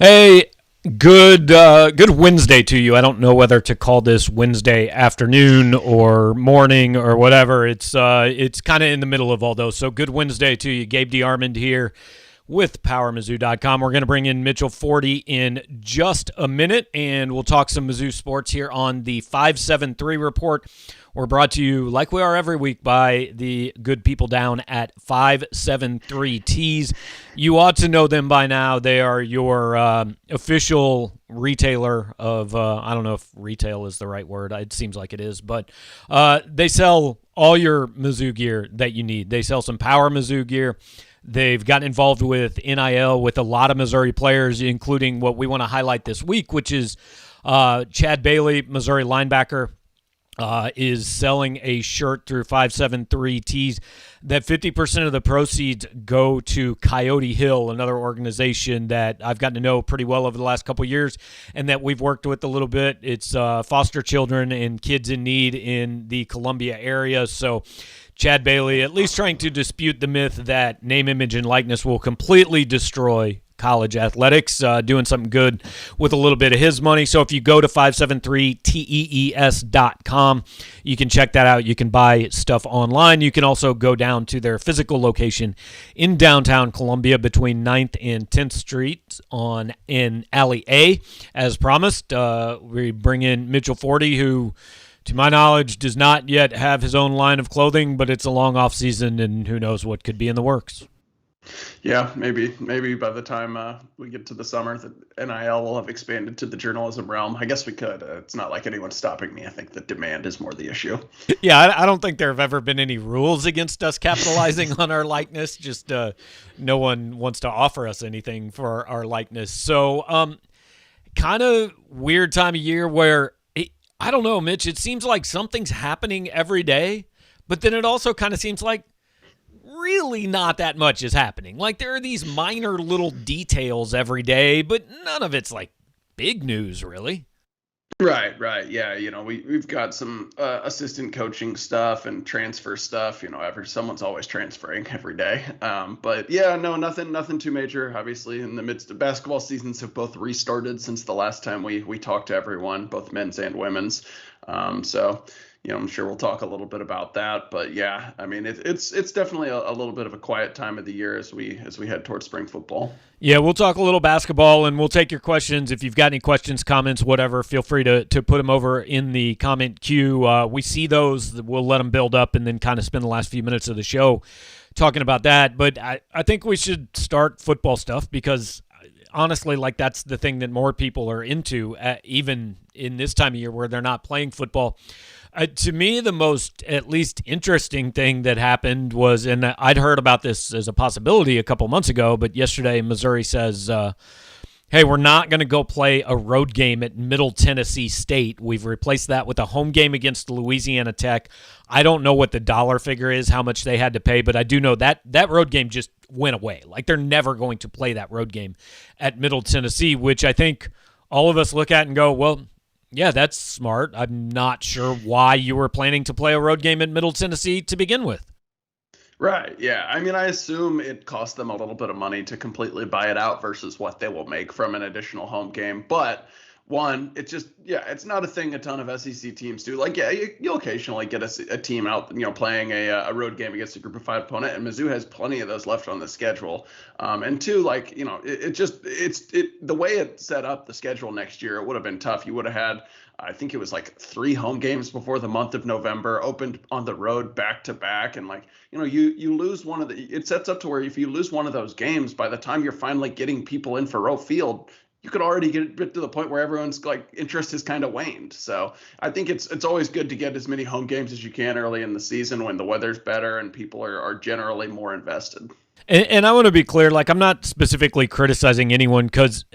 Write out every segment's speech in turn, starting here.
Hey, good Wednesday to you. I don't know whether to call this Wednesday afternoon or morning or whatever. It's kind of in the middle of all those. So good Wednesday to you. Gabe DeArmond here with PowerMizzou.com. We're going to bring in Mitchell Forde in just a minute, and we'll talk some Mizzou sports here on the 573 report. We're brought to you, like we are every week, by the good people down at 573 Tees. You ought to know them by now. They are your official retailer of, I don't know if retail is the right word. It seems like it is. But they sell all your Mizzou gear that you need. They sell some Power Mizzou gear. They've gotten involved with NIL with a lot of Missouri players, including what we want to highlight this week, which is Chad Bailey, Missouri linebacker, is selling a shirt through 573 Tees that 50% of the proceeds go to Coyote Hill, another organization that I've gotten to know pretty well over the last couple of years and that we've worked with a little bit. It's foster children and kids in need in the Columbia area. So Chad Bailey at least trying to dispute the myth that name, image, and likeness will completely destroy college athletics, doing something good with a little bit of his money. So if you go to 573tees.com, you can check that out. You can buy stuff online. You can also go down to their physical location in downtown Columbia between 9th and 10th Street in Alley A. As promised, we bring in Mitchell Forde, who, to my knowledge, does not yet have his own line of clothing, but it's a long off season, and who knows what could be in the works. Yeah, maybe by the time we get to the summer, the NIL will have expanded to the journalism realm. I guess we could. It's not like anyone's stopping me. I think the demand is more the issue. Yeah, I don't think there have ever been any rules against us capitalizing on our likeness. Just no one wants to offer us anything for our likeness. So kind of weird time of year where, I don't know, Mitch, it seems like something's happening every day, but then it also kind of seems like really not that much is happening. Like, there are these minor little details every day, but none of it's like big news, really. Right. Yeah, we've got some assistant coaching stuff and transfer stuff. Someone's always transferring every day. But yeah, no, nothing too major. Obviously, in the midst of basketball seasons have both restarted since the last time we talked to everyone, both men's and women's. So I'm sure we'll talk a little bit about that, but yeah, I mean, it's definitely a little bit of a quiet time of the year as we head towards spring football. Yeah, we'll talk a little basketball, and we'll take your questions. If you've got any questions, comments, whatever, feel free to put them over in the comment queue. We see those. We'll let them build up and then kind of spend the last few minutes of the show talking about that. But I think we should start football stuff because, honestly, like, that's the thing that more people are into, even in this time of year where they're not playing football. To me, the most, at least, interesting thing that happened was, and I'd heard about this as a possibility a couple months ago, but yesterday Missouri says, hey, we're not going to go play a road game at Middle Tennessee State. We've replaced that with a home game against Louisiana Tech. I don't know what the dollar figure is, how much they had to pay, but I do know that that road game just went away. Like, they're never going to play that road game at Middle Tennessee, which I think all of us look at and go, well, yeah, that's smart. I'm not sure why you were planning to play a road game at Middle Tennessee to begin with. Right. Yeah. I mean, I assume it cost them a little bit of money to completely buy it out versus what they will make from an additional home game. But one, it's not a thing a ton of SEC teams do. Like, yeah, you'll occasionally get a team out, playing a road game against a group of 5 opponent, and Mizzou has plenty of those left on the schedule. And two, like, the way it set up the schedule next year, it would have been tough. You would have had, I think it was like 3 home games before the month of November, opened on the road back to back. And like, you lose one of it sets up to where if you lose one of those games, by the time you're finally getting people in for Roe Field, you could already get to the point where everyone's like interest has kind of waned. So I think it's always good to get as many home games as you can early in the season when the weather's better and people are generally more invested. And I want to be clear, like, I'm not specifically criticizing anyone because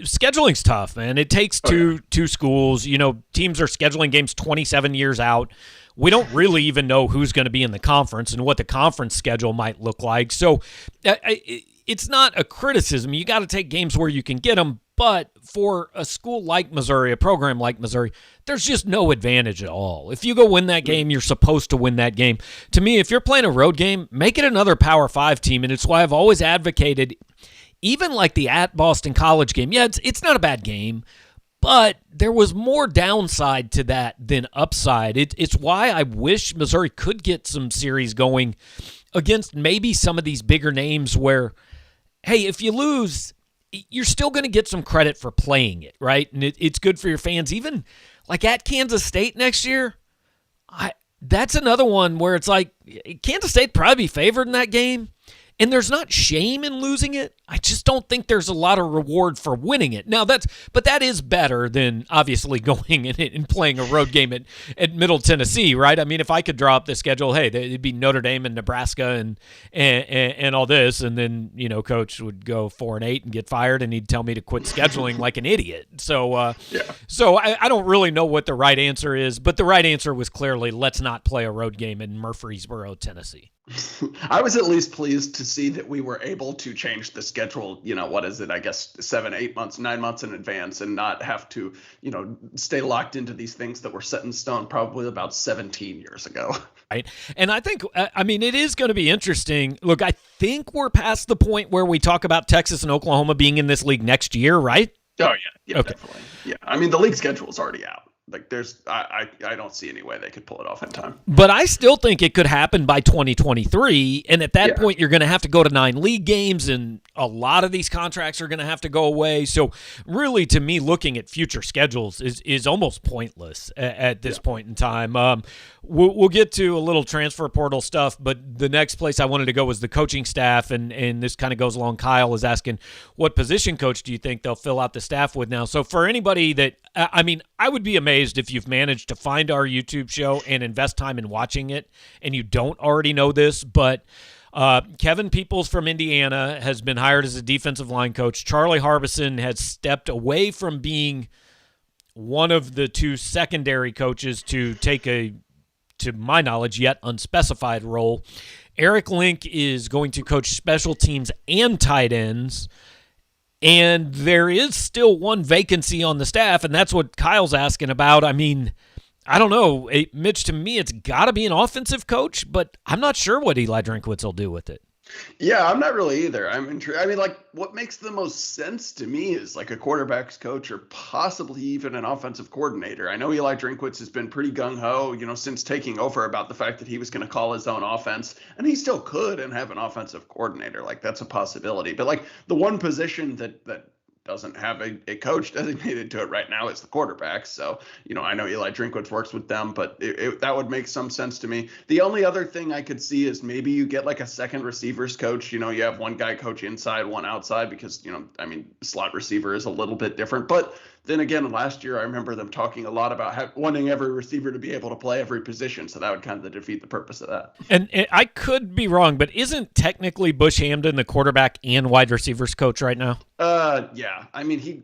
scheduling's tough, man. It takes two schools. Teams are scheduling games 27 years out. We don't really even know who's going to be in the conference and what the conference schedule might look like. So it's not a criticism. You got to take games where you can get them. But for a school like Missouri, a program like Missouri, there's just no advantage at all. If you go win that game, you're supposed to win that game. To me, if you're playing a road game, make it another Power 5 team. And it's why I've always advocated, even like the at Boston College game, yeah, it's not a bad game, but there was more downside to that than upside. It's why I wish Missouri could get some series going against maybe some of these bigger names where, hey, if you lose, you're still going to get some credit for playing it, right? And it's good for your fans. Even like at Kansas State next year, that's another one where it's like Kansas State probably be favored in that game. And there's not shame in losing it. I just don't think there's a lot of reward for winning it. Now but that is better than obviously going and playing a road game at Middle Tennessee, right? I mean, if I could draw up the schedule, hey, it'd be Notre Dame and Nebraska and all this, and then coach would go 4-8 and get fired, and he'd tell me to quit scheduling like an idiot. So So I don't really know what the right answer is, but the right answer was clearly let's not play a road game in Murfreesboro, Tennessee. I was at least pleased to see that we were able to change the schedule, what is it, I guess 7, 8 months, 9 months in advance, and not have to, stay locked into these things that were set in stone probably about 17 years ago. Right. And I think, it is going to be interesting. Look, I think we're past the point where we talk about Texas and Oklahoma being in this league next year, right? Oh, yeah, okay. Definitely. Yeah, I mean, the league schedule is already out. Like I don't see any way they could pull it off in time. But I still think it could happen by 2023. And at that point, you're going to have to go to 9 league games, and a lot of these contracts are going to have to go away. So really, to me, looking at future schedules is almost pointless at this point in time. We'll get to a little transfer portal stuff, but the next place I wanted to go was the coaching staff, and this kind of goes along. Kyle is asking, what position coach do you think they'll fill out the staff with now? So for anybody that, I would be amazed if you've managed to find our YouTube show and invest time in watching it and you don't already know this, but Kevin Peoples from Indiana has been hired as a defensive line coach. Charlie Harbison has stepped away from being one of the 2 secondary coaches to take a, to my knowledge, yet unspecified role. Eric Link is going to coach special teams and tight ends. And there is still one vacancy on the staff, and that's what Kyle's asking about. I mean, I don't know. Mitch, to me, it's got to be an offensive coach, but I'm not sure what Eli Drinkwitz will do with it. Yeah, I'm not really either. I'm intrigued. I mean, like, what makes the most sense to me is like a quarterback's coach or possibly even an offensive coordinator. I know Eli Drinkwitz has been pretty gung-ho, since taking over about the fact that he was going to call his own offense, and he still could and have an offensive coordinator. Like, that's a possibility. But like the one position that doesn't have a coach designated to it right now is the quarterback. So, I know Eli Drinkwitz works with them, but that would make some sense to me. The only other thing I could see is maybe you get like a second receivers coach. You have one guy coach inside, one outside, because, slot receiver is a little bit different. But then again, last year, I remember them talking a lot about wanting every receiver to be able to play every position. So that would kind of defeat the purpose of that. And I could be wrong, but isn't technically Bush Hamden the quarterback and wide receivers coach right now? Yeah. I mean,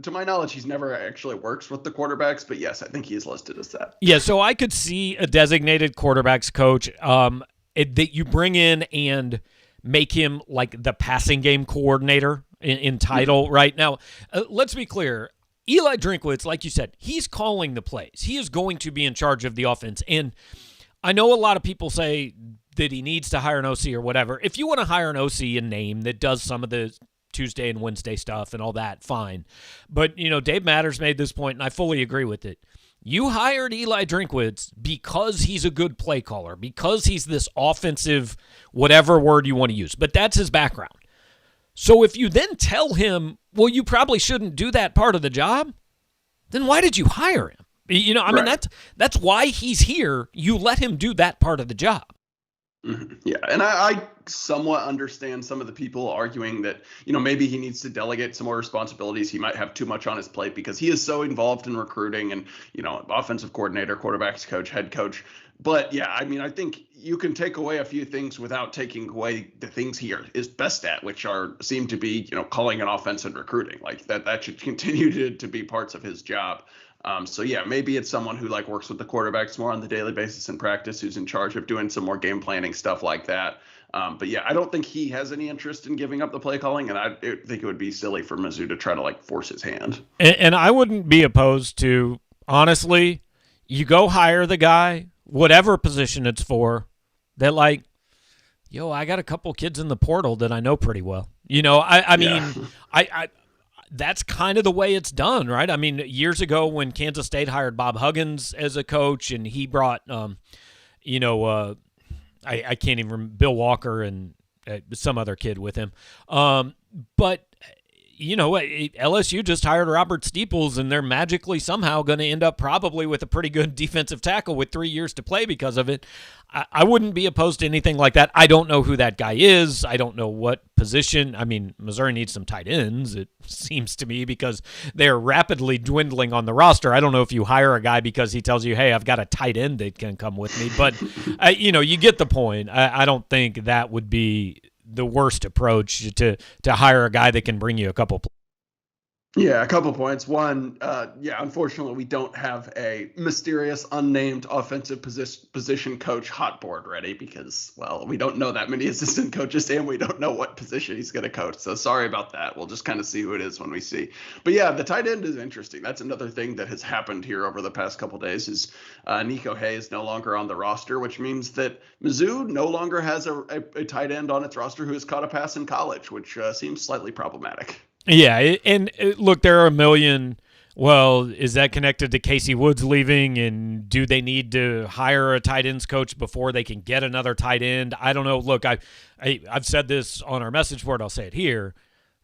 to my knowledge, he's never actually works with the quarterbacks, but yes, I think he is listed as that. Yeah. So I could see a designated quarterbacks coach that you bring in and make him like the passing game coordinator in title right now. Let's be clear. Eli Drinkwitz, like you said, he's calling the plays. He is going to be in charge of the offense. And I know a lot of people say that he needs to hire an OC or whatever. If you want to hire an OC and name that does some of the Tuesday and Wednesday stuff and all that, fine. But, Dave Matters made this point, and I fully agree with it. You hired Eli Drinkwitz because he's a good play caller, because he's this offensive, whatever word you want to use. But that's his background. So if you then tell him, well, you probably shouldn't do that part of the job, then why did you hire him? I mean, that's why he's here. You let him do that part of the job. Mm-hmm. Yeah, and I somewhat understand some of the people arguing that, maybe he needs to delegate some more responsibilities. He might have too much on his plate because he is so involved in recruiting and, offensive coordinator, quarterbacks coach, head coach. But yeah, I mean, I think you can take away a few things without taking away the things he is best at, which seem to be, calling an offense and recruiting. Like that should continue to be parts of his job. So yeah, maybe it's someone who like works with the quarterbacks more on the daily basis in practice, who's in charge of doing some more game planning stuff like that. But yeah, I don't think he has any interest in giving up the play calling, and I think it would be silly for Mizzou to try to like force his hand. And I wouldn't be opposed to, honestly, you go hire the guy, whatever position it's for, that like, I got a couple kids in the portal that I know pretty well. I Yeah. mean, I that's kind of the way it's done, right? I mean, years ago when Kansas State hired Bob Huggins as a coach, and he brought, you know, I can't even remember, Bill Walker and some other kid with him. But LSU just hired Robert Steeples, and they're magically somehow going to end up probably with a pretty good defensive tackle with 3 years to play because of it. I wouldn't be opposed to anything like that. I don't know who that guy is. I don't know what position. I mean, Missouri needs some tight ends, it seems to me, because they're rapidly dwindling on the roster. I don't know if you hire a guy because he tells you, hey, I've got a tight end that can come with me. But, you get the point. I don't think that would be the worst approach to hire a guy that can bring you a couple. Yeah, a couple points. One, unfortunately, we don't have a mysterious, unnamed offensive position coach hot board ready because, well, we don't know that many assistant coaches and we don't know what position he's going to coach. So sorry about that. We'll just kind of see who it is when we see. But yeah, the tight end is interesting. That's another thing that has happened here over the past couple of days is Nico Hayes no longer on the roster, which means that Mizzou no longer has a tight end on its roster who has caught a pass in college, which seems slightly problematic. Yeah, and look, there are a million. Well, is that connected to Casey Woods leaving, and do they need to hire a tight ends coach before they can get another tight end? I don't know. Look, I've said this on our message board. I'll say it here.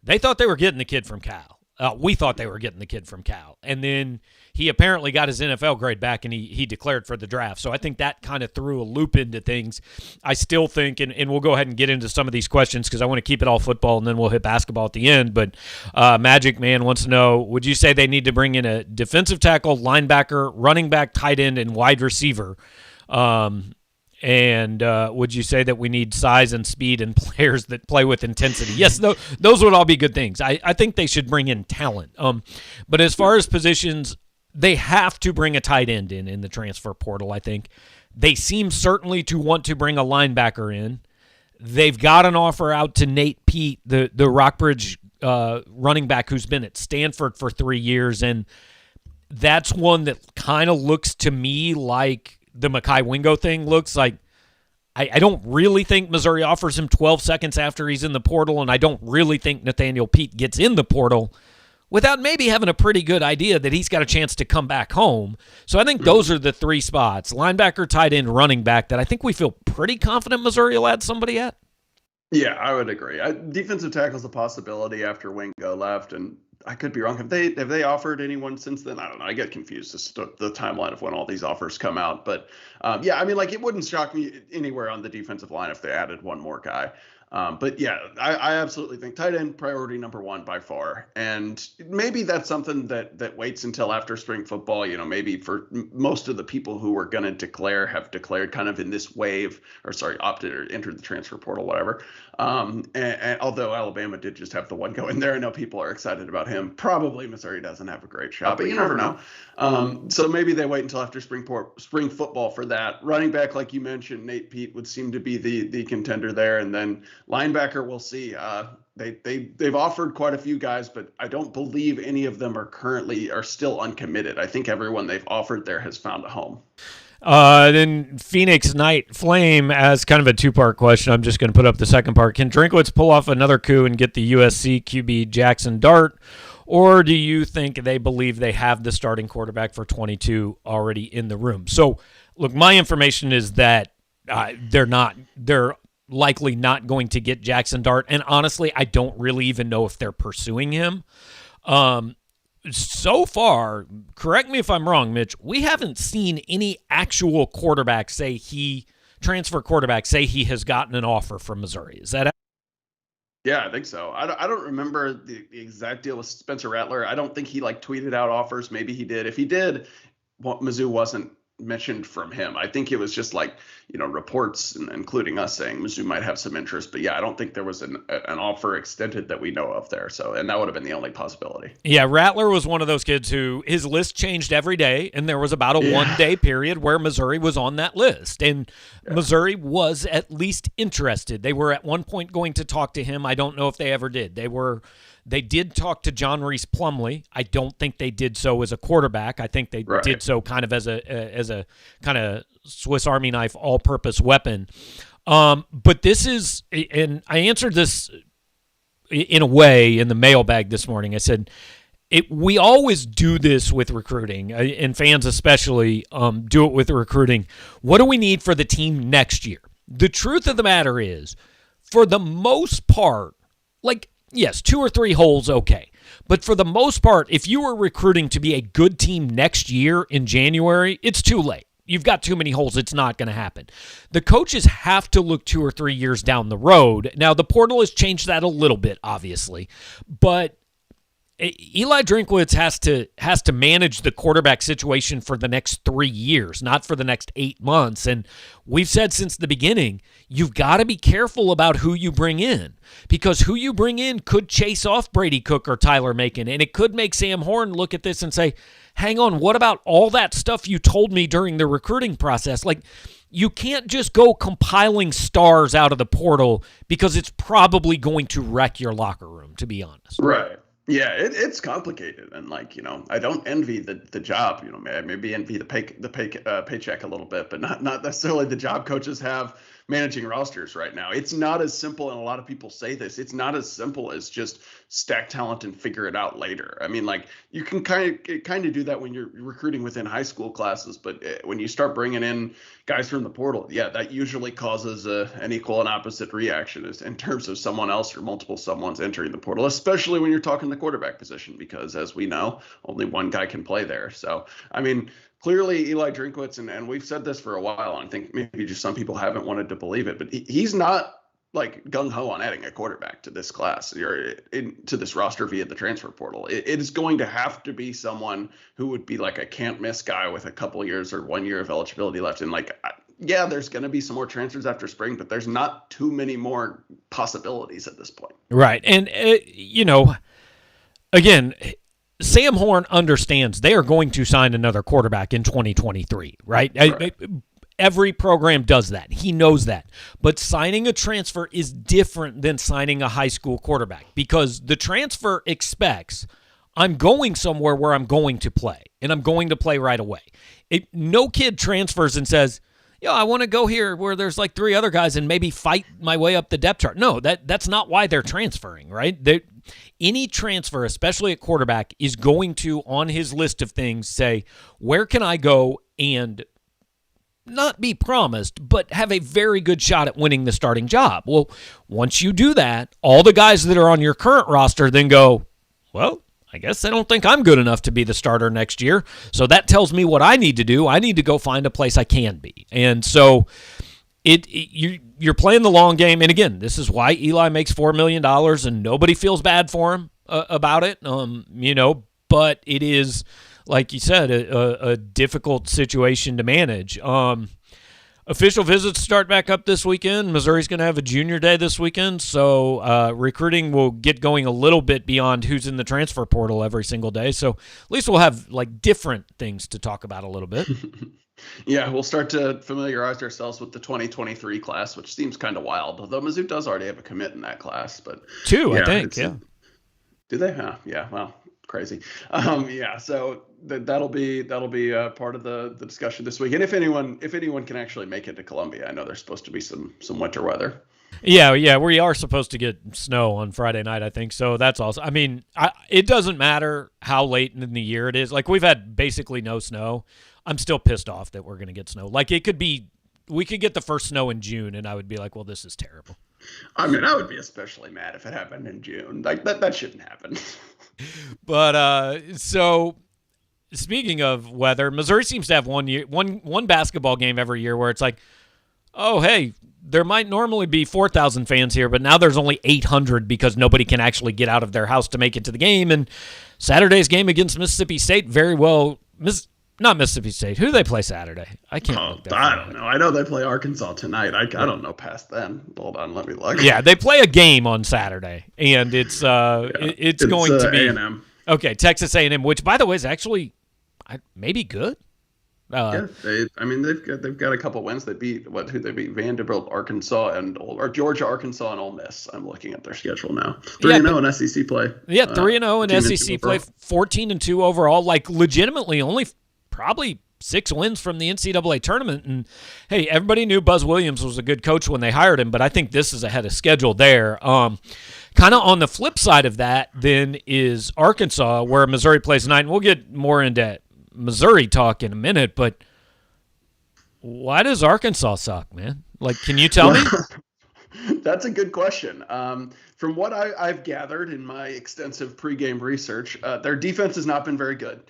They thought they were getting the kid from Cal. We thought they were getting the kid from Cal, and then he apparently got his NFL grade back, and he declared for the draft. So I think that kind of threw a loop into things. I still think, and we'll go ahead and get into some of these questions because I want to keep it all football, and then we'll hit basketball at the end. But Magic Man wants to know, would you say they need to bring in a defensive tackle, linebacker, running back, tight end, and wide receiver? And would you say that we need size and speed and players that play with intensity? Yes, those would all be good things. I think they should bring in talent. But as far as positions, they have to bring a tight end in the transfer portal, I think. They seem certainly to want to bring a linebacker in. They've got an offer out to Nate Pete, the Rockbridge running back who's been at Stanford for 3 years, and that's one that kind of looks to me like the Mekhi Wingo thing looks like. I don't really think Missouri offers him 12 seconds after he's in the portal, and I don't really think Nathaniel Pete gets in the portal without maybe having a pretty good idea that he's got a chance to come back home. So I think those are the three spots, linebacker, tight end, running back, that I think we feel pretty confident Missouri will add somebody at. Yeah, I would agree. Defensive tackle is a possibility after Wingo left, and I could be wrong. Have they offered anyone since then? I don't know. I get confused as to the timeline of when all these offers come out. But I mean, like, it wouldn't shock me anywhere on the defensive line if they added one more guy. But yeah, I absolutely think tight end priority number one by far. And maybe that's something that waits until after spring football. Maybe for most of the people who were going to declare have declared kind of in this wave, opted or entered the transfer portal, whatever. And although Alabama did just have the one go in there, I know people are excited about him. Probably Missouri doesn't have a great shot, but you never know. So maybe they wait until after spring football for that. Running back, like you mentioned, Nate Pete would seem to be the contender there, and then linebacker, we'll see. They've offered quite a few guys, but I don't believe any of them are still uncommitted. I think everyone they've offered there has found a home. Then Phoenix Knight Flame as kind of a two-part question. I'm just going to put up the second part. Can Drinkwitz pull off another coup and get the USC QB Jackson Dart? Or do you think they believe they have the starting quarterback for 22 already in the room? So, look, my information is that they're likely not going to get Jackson Dart. And honestly, I don't really even know if they're pursuing him. So far, correct me if I'm wrong, Mitch, we haven't seen any actual quarterback transfer quarterback say he has gotten an offer from Missouri. Is that? Yeah, I think so. I don't remember the exact deal with Spencer Rattler. I don't think he tweeted out offers. Maybe he did. If he did, Mizzou wasn't mentioned from him. I think it was just reports, including us, saying Mizzou might have some interest. But yeah, I don't think there was an offer extended that we know of there. So, and that would have been the only possibility. Yeah, Rattler was one of those kids who his list changed every day, and there was about a 1 day period where Missouri was on that list, and Missouri was at least interested. They were at one point going to talk to him. I don't know if they ever did. They did talk to John Reese Plumlee. I don't think they did so as a quarterback. I think they did so kind of as a kind of Swiss Army knife, all-purpose weapon. But this is, and I answered this in a way in the mailbag this morning. I said, we always do this with recruiting, and fans especially do it with recruiting. What do we need for the team next year? The truth of the matter is, for the most part, like, yes, 2 or 3 holes, okay. But for the most part, if you were recruiting to be a good team next year in January, it's too late. You've got too many holes. It's not going to happen. The coaches have to look 2 or 3 years down the road. Now, the portal has changed that a little bit, obviously, but Eli Drinkwitz has to manage the quarterback situation for the next 3 years, not for the next 8 months. And we've said since the beginning, you've got to be careful about who you bring in, because who you bring in could chase off Brady Cook or Tyler Macon, and it could make Sam Horn look at this and say, hang on, what about all that stuff you told me during the recruiting process? Like, you can't just go compiling stars out of the portal, because it's probably going to wreck your locker room, to be honest. Right. Yeah, it's complicated, and I don't envy the job. Maybe envy the paycheck a little bit, but not necessarily the job coaches have managing rosters right now. It's not as simple, and a lot of people say this. It's not as simple as just stack talent and figure it out later. I mean, you can kind of do that when you're recruiting within high school classes, but when you start bringing in guys from the portal, yeah, that usually causes an equal and opposite reaction in terms of someone else or multiple someones entering the portal, especially when you're talking the quarterback position, because as we know, only one guy can play there. So, I mean, clearly Eli Drinkwitz, and we've said this for a while, and I think maybe just some people haven't wanted to believe it, but he's not gung-ho on adding a quarterback to this class or to this roster via the transfer portal. It is going to have to be someone who would be like a can't-miss guy with a couple years or 1 year of eligibility left. And yeah, there's going to be some more transfers after spring, but there's not too many more possibilities at this point. Right. And, again, Sam Horn understands they are going to sign another quarterback in 2023, right? Every program does that. He knows that. But signing a transfer is different than signing a high school quarterback, because the transfer expects, I'm going somewhere where I'm going to play, and I'm going to play right away. No kid transfers and says, I want to go here where there's 3 other guys and maybe fight my way up the depth chart. No, that's not why they're transferring, right? Any transfer, especially at quarterback, is going to, on his list of things, say, where can I go and not be promised, but have a very good shot at winning the starting job? Well, once you do that, all the guys that are on your current roster then go, well, I guess they don't think I'm good enough to be the starter next year. So that tells me what I need to do. I need to go find a place I can be. And so you're playing the long game. And again, this is why Eli makes $4 million and nobody feels bad for him about it. But it is, like you said, a difficult situation to manage. Official visits start back up this weekend. Missouri's going to have a junior day this weekend, so recruiting will get going a little bit beyond who's in the transfer portal every single day. So at least we'll have different things to talk about a little bit. Yeah, we'll start to familiarize ourselves with the 2023 class, which seems kind of wild, although Mizzou does already have a commit in that class. But 2, I think, yeah. Do they? Yeah, well, crazy. So that'll be part of the discussion this week. And if anyone can actually make it to Columbia, I know there's supposed to be some winter weather. Yeah, we are supposed to get snow on Friday night, I think. So that's awesome. I mean, it doesn't matter how late in the year it is. We've had basically no snow. I'm still pissed off that we're going to get snow. We could get the first snow in June, and I would be like, well, this is terrible. I mean, I would be especially mad if it happened in June. That shouldn't happen. But so speaking of weather, Missouri seems to have one basketball game every year where it's like, oh, hey, there might normally be 4,000 fans here, but now there's only 800 because nobody can actually get out of their house to make it to the game. And Saturday's game against Mississippi State, very well, not Mississippi State. Who do they play Saturday? I can't look that I don't know. I know they play Arkansas tonight. I don't know past then. Hold on, let me look. Yeah, they play a game on Saturday, and it's going to be A&M. Okay, Texas A&M, which by the way is actually maybe good. They've got a couple wins. They beat who they beat? Vanderbilt, Arkansas, or Georgia, Arkansas, and Ole Miss. I'm looking at their schedule now. 3-0 in SEC play. Yeah, 3-0 in SEC play. 14-2 overall. Legitimately, only probably 6 wins from the NCAA tournament. And hey, everybody knew Buzz Williams was a good coach when they hired him, but I think this is ahead of schedule there. Kind of on the flip side of that, then, is Arkansas, where Missouri plays tonight. And we'll get more into Missouri talk in a minute, but why does Arkansas suck, man? Like, can you tell me? That's a good question. From what I've gathered in my extensive pregame research, their defense has not been very good.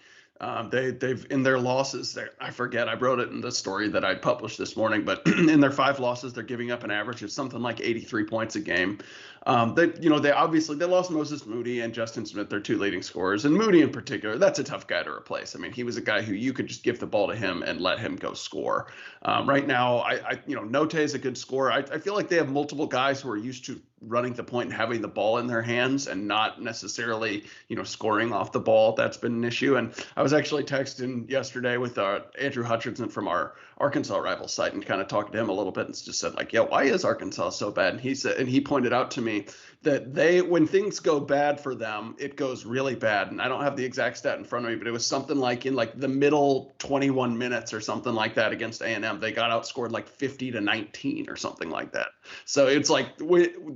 They've in their losses, I forget, I wrote it in the story that I published this morning, but in their 5 losses, they're giving up an average of something like 83 points a game. They obviously lost Moses Moody and Justin Smith, their 2 leading scorers, and Moody in particular. That's a tough guy to replace. I mean, he was a guy who you could just give the ball to him and let him go score. Right now, Note is a good scorer. I feel like they have multiple guys who are used to running the point and having the ball in their hands and not necessarily, scoring off the ball. That's been an issue. And I was actually texting yesterday with Andrew Hutchinson from our Arkansas rival site and kind of talked to him a little bit and just said, like, yeah, why is Arkansas so bad? And he pointed out to me that when things go bad for them, it goes really bad. And I don't have the exact stat in front of me, but it was something like in like the middle 21 minutes or something like that against A&M, they got outscored like 50-19 or something like that. So it's like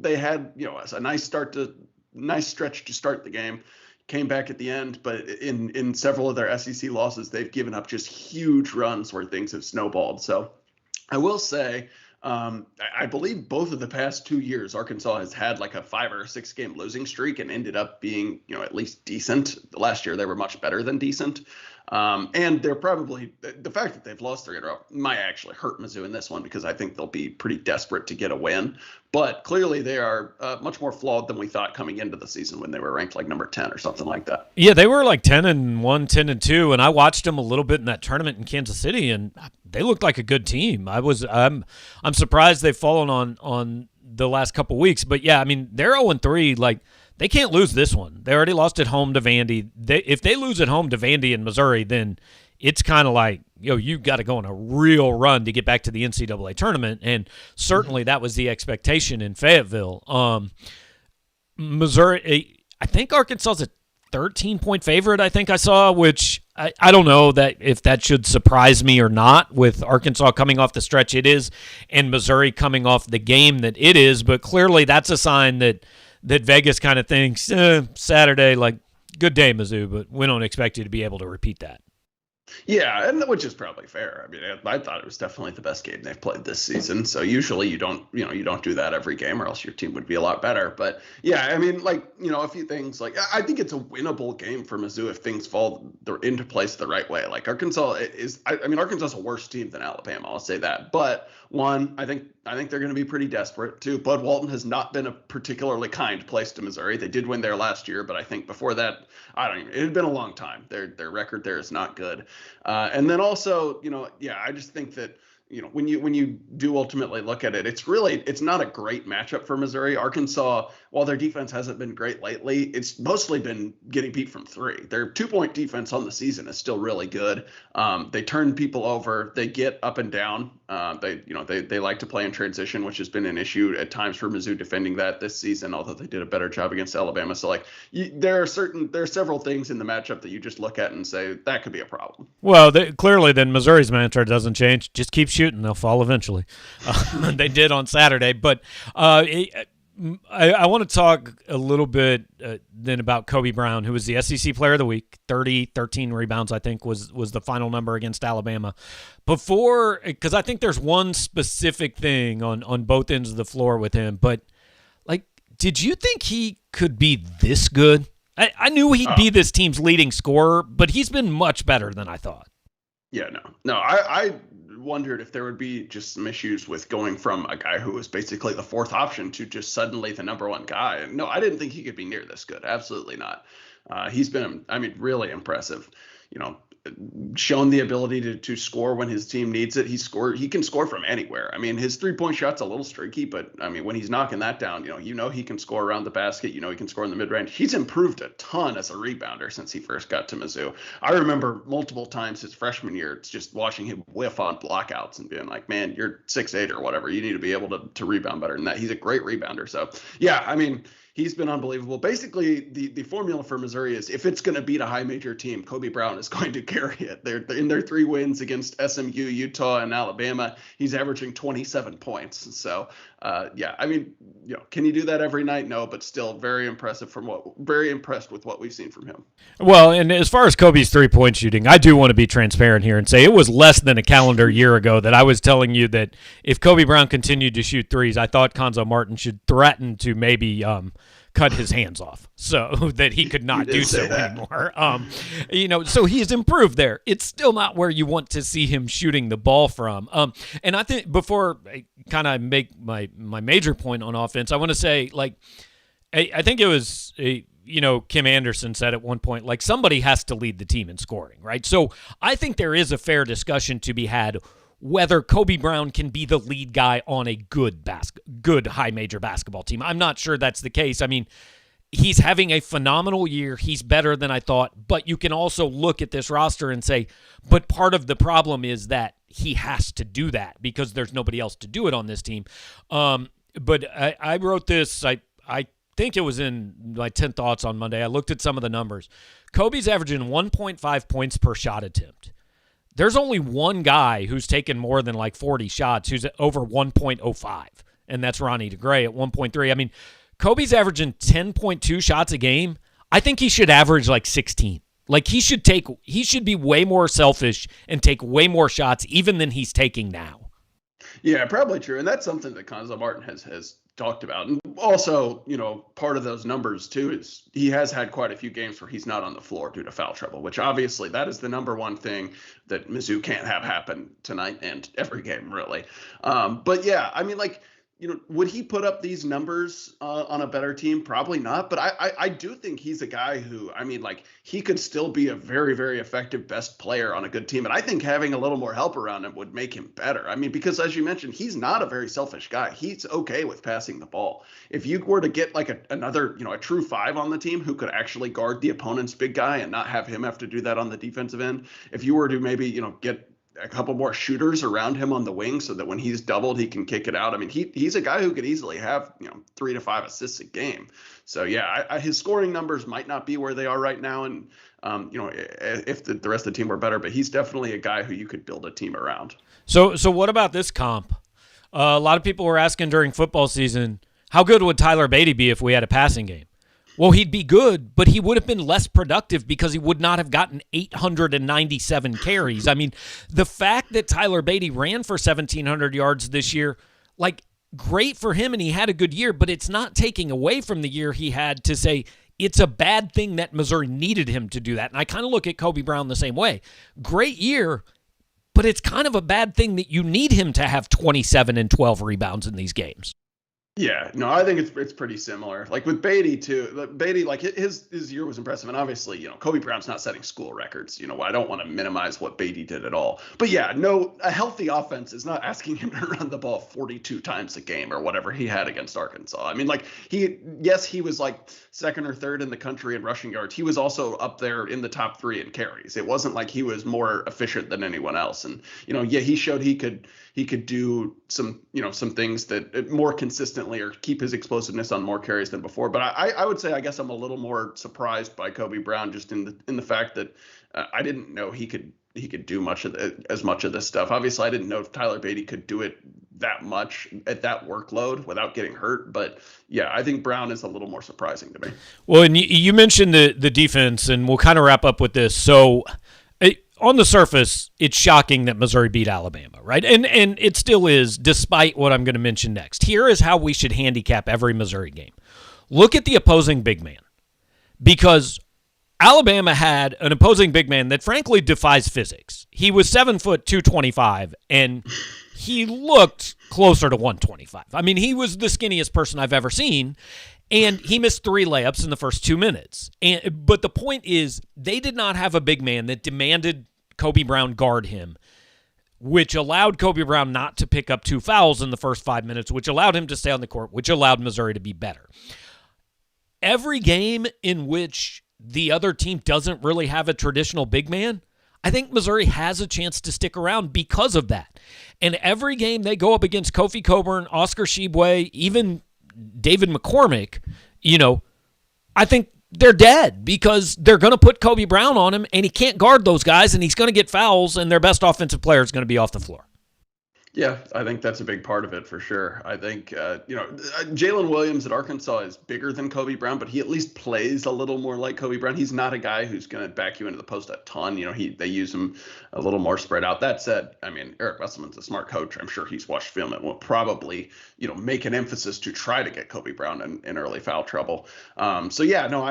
they had, a nice stretch to start the game, came back at the end, but in several of their SEC losses, they've given up just huge runs where things have snowballed. So I will say, I believe both of the past 2 years, Arkansas has had like a 5 or 6 game losing streak and ended up being, at least decent. Last year, they were much better than decent. And they're probably, the fact that they've lost 3 in a row might actually hurt Mizzou in this one, because I think they'll be pretty desperate to get a win. But clearly they are much more flawed than we thought coming into the season when they were ranked like number 10 or something like that. Yeah, they were like 10-1, 10-2, and I watched them a little bit in that tournament in Kansas City, and they looked like a good team. I'm surprised they've fallen on the last couple weeks, but yeah, I mean, they're 0-3. Like, they can't lose this one. They already lost at home to Vandy. If they lose at home to Vandy in Missouri, then it's kind of like, you've got to go on a real run to get back to the NCAA tournament, and certainly that was the expectation in Fayetteville. Missouri, I think Arkansas's a 13-point favorite, I think I saw, which I don't know that if that should surprise me or not with Arkansas coming off the stretch it is and Missouri coming off the game that it is, but clearly that's a sign that Vegas kind of thinks, Saturday, like, good day, Mizzou, but we don't expect you to be able to repeat that. Yeah, and which is probably fair. I mean, I thought it was definitely the best game they've played this season. So usually you don't do that every game, or else your team would be a lot better. But yeah, I mean, like, a few things. Like, I think it's a winnable game for Mizzou if things fall into place the right way. Like, Arkansas Arkansas is a worse team than Alabama. I'll say that. But one, I think they're going to be pretty desperate. Two, Bud Walton has not been a particularly kind place to Missouri. They did win there last year, but I think before that, it had been a long time. Their record there is not good. And then also, I just think that, when you do ultimately look at it, it's not a great matchup for Missouri. Arkansas, while their defense hasn't been great lately, it's mostly been getting beat from 3. Their 2-point defense on the season is still really good. They turn people over. They get up and down. They like to play in transition, which has been an issue at times for Mizzou defending that this season, although they did a better job against Alabama. So there are several things in the matchup that you just look at and say that could be a problem. Well, clearly then Missouri's mantra doesn't change. Just keep shooting. They'll fall eventually. They did on Saturday. But I want to talk a little bit then about Kobe Brown, who was the SEC Player of the Week. 13 rebounds, I think, was the final number against Alabama. Because I think there's one specific thing on both ends of the floor with him. But, like, did you think he could be this good? I knew he'd be this team's leading scorer, but he's been much better than I thought. Yeah, no. I wondered if there would be just some issues with going from a guy who was basically the 4th option to just suddenly the number 1 guy. And no, I didn't think he could be near this good. Absolutely not. He's been, really impressive. Shown the ability to score when his team needs it. He can score from anywhere. I mean, his 3-point shot's a little streaky, but when he's knocking that down, he can score around the basket. He can score in the mid-range. He's improved a ton as a rebounder since he first got to Mizzou. I remember multiple times his freshman year, it's just watching him whiff on blockouts and being like, man, you're 6'8" or whatever. You need to be able to rebound better than that. He's a great rebounder. So yeah, he's been unbelievable. Basically, the formula for Missouri is if it's going to beat a high major team, Kobe Brown is going to carry it. They're in their 3 wins against SMU, Utah, and Alabama. He's averaging 27 points. So, yeah, I mean, can he do that every night? No, but still very impressed with what we've seen from him. Well, and as far as Kobe's 3-point shooting, I do want to be transparent here and say it was less than a calendar year ago that I was telling you that if Kobe Brown continued to shoot threes, I thought Konzo Martin should threaten to maybe cut his hands off so that he could not do so anymore. So he's improved there. It's still not where you want to see him shooting the ball from. And I think before I kind of make my major point on offense, I want to say, like, I think it was Kim Anderson said at one point, like, somebody has to lead the team in scoring, right? So I think there is a fair discussion to be had whether Kobe Brown can be the lead guy on a good high major basketball team. I'm not sure that's the case. I mean, he's having a phenomenal year. He's better than I thought, but you can also look at this roster and say, but part of the problem is that he has to do that because there's nobody else to do it on this team. But I wrote this, I think it was in my 10 thoughts on Monday. I looked at some of the numbers. Kobe's averaging 1.5 points per shot attempt. There's only one guy who's taken more than like 40 shots who's at over 1.05, and that's Ronnie DeGray at 1.3. I mean, Kobe's averaging 10.2 shots a game. I think he should average like 16. Like he should be way more selfish and take way more shots even than he's taking now. Yeah, probably true. And that's something that Konzo Martin has talked about. And also, part of those numbers too is he has had quite a few games where he's not on the floor due to foul trouble, which obviously that is the number one thing that Mizzou can't have happen tonight and every game really. But yeah, I mean, like, would he put up these numbers on a better team? Probably not. But I do think he's a guy who, I mean, like, he could still be a very, very effective best player on a good team. And I think having a little more help around him would make him better. I mean, because as you mentioned, he's not a very selfish guy. He's okay with passing the ball. If you were to get like another, a true 5 on the team who could actually guard the opponent's big guy and not have him have to do that on the defensive end, if you were to maybe, get a couple more shooters around him on the wing so that when he's doubled, he can kick it out. I mean, he's a guy who could easily have, 3 to 5 assists a game. So yeah, his scoring numbers might not be where they are right now. And, if the rest of the team were better, but he's definitely a guy who you could build a team around. So what about this comp? A lot of people were asking during football season, how good would Tyler Beatty be if we had a passing game? Well, he'd be good, but he would have been less productive because he would not have gotten 897 carries. I mean, the fact that Tyler Beatty ran for 1,700 yards this year, like, great for him, and he had a good year, but it's not taking away from the year he had to say it's a bad thing that Missouri needed him to do that. And I kind of look at Kobe Brown the same way. Great year, but it's kind of a bad thing that you need him to have 27 and 12 rebounds in these games. Yeah, no, I think it's pretty similar. Like with Beatty too. Beatty, like his year was impressive, and obviously, Kobe Brown's not setting school records. I don't want to minimize what Beatty did at all. But yeah, no, a healthy offense is not asking him to run the ball 42 times a game or whatever he had against Arkansas. I mean, like he was like second or third in the country in rushing yards. He was also up there in the top 3 in carries. It wasn't like he was more efficient than anyone else. And yeah, he showed he could do some things that more consistently or keep his explosiveness on more carries than before. But I would say, I guess I'm a little more surprised by Kobe Brown just in the fact that I didn't know he could do as much of this stuff. Obviously, I didn't know if Tyler Beatty could do it that much at that workload without getting hurt. But yeah, I think Brown is a little more surprising to me. Well, and you mentioned the defense, and we'll kind of wrap up with this. So on the surface, it's shocking that Missouri beat Alabama, right? And it still is, despite what I'm going to mention next. Here is how we should handicap every Missouri game. Look at the opposing big man, because Alabama had an opposing big man that frankly defies physics. He was 7 foot 225, and he looked closer to 125. I mean, he was the skinniest person I've ever seen, and he missed 3 layups in the first 2 minutes. But the point is, they did not have a big man that demanded Kobe Brown guard him, which allowed Kobe Brown not to pick up 2 fouls in the first 5 minutes, which allowed him to stay on the court, which allowed Missouri to be better. Every game in which the other team doesn't really have a traditional big man, I think Missouri has a chance to stick around because of that. And every game they go up against Kofi Coburn, Oscar Tshiebwe, even David McCormick, I think they're dead because they're going to put Kobe Brown on him, and he can't guard those guys, and he's going to get fouls, and their best offensive player is going to be off the floor. Yeah, I think that's a big part of it for sure. I think, Jalen Williams at Arkansas is bigger than Kobe Brown, but he at least plays a little more like Kobe Brown. He's not a guy who's going to back you into the post a ton. They use him a little more spread out. That said, Eric Musselman's a smart coach. I'm sure he's watched film and will probably, make an emphasis to try to get Kobe Brown in early foul trouble. I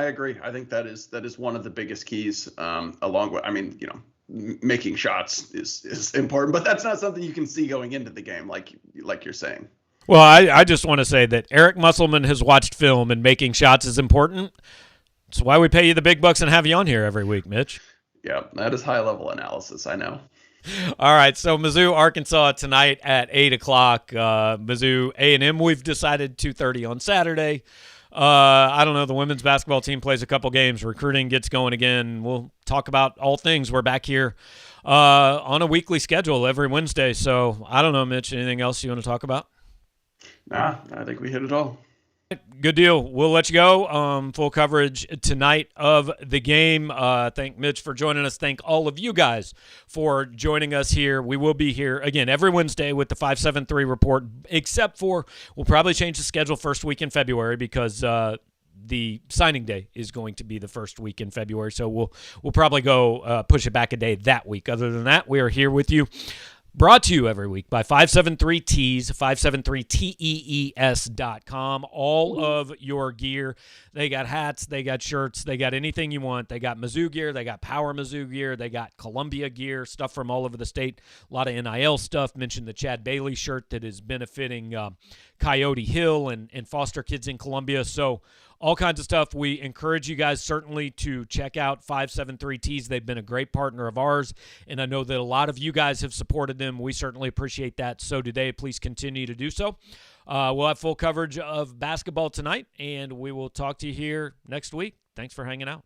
agree. I think that is one of the biggest keys, along with, making shots is important, but that's not something you can see going into the game, like you're saying. Well, I just want to say that Eric Musselman has watched film, and making shots is important. That's why we pay you the big bucks and have you on here every week, Mitch. Yeah, that is high-level analysis, I know. All right, so Mizzou, Arkansas tonight at 8 o'clock. Mizzou, A&M, we've decided 2:30 on Saturday. I don't know. The women's basketball team plays a couple games. Recruiting gets going again. We'll talk about all things. We're back here on a weekly schedule every Wednesday. So I don't know, Mitch, anything else you want to talk about? Nah, I think we hit it all. Good deal. We'll let you go. Full coverage tonight of the game. Thank Mitch for joining us. Thank all of you guys for joining us here. We will be here again every Wednesday with the 573 report, except for we'll probably change the schedule first week in February because the signing day is going to be the first week in February. So we'll probably go push it back a day that week. Other than that, we are here with you. Brought to you every week by 573Tees, 573tees.com. All of your gear. They got hats, they got shirts, they got anything you want. They got Mizzou gear, they got Power Mizzou gear, they got Columbia gear, stuff from all over the state. A lot of NIL stuff. Mentioned the Chad Bailey shirt that is benefiting Coyote Hill and foster kids in Columbia. So all kinds of stuff. We encourage you guys certainly to check out 573Tees. They've been a great partner of ours, and I know that a lot of you guys have supported them. We certainly appreciate that. So today, please continue to do so. We'll have full coverage of basketball tonight, and we will talk to you here next week. Thanks for hanging out.